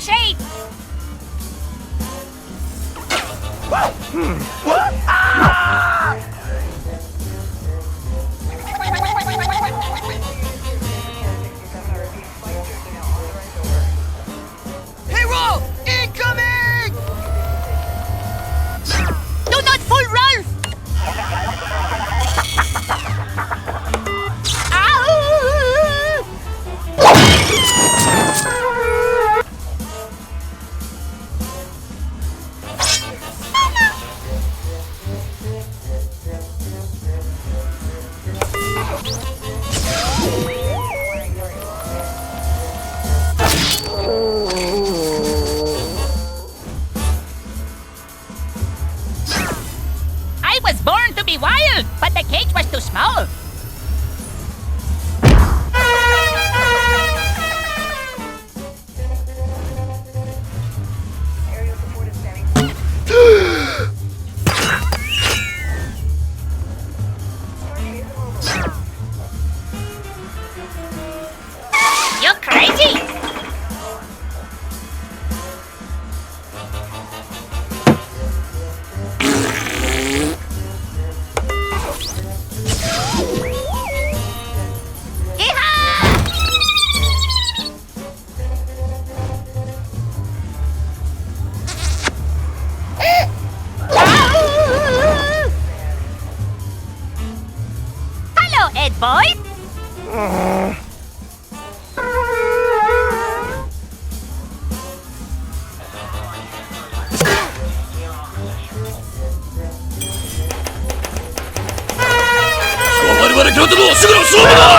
the shape! What? Ah! Hero! Incoming! Do not fool Ralph! I was born to be wild, but the cage was too small. You're crazy! Hello, Ed boy!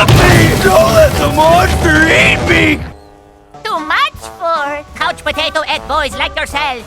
Please don't let the monster eat me! Too much for couch potato Ed boys like yourself.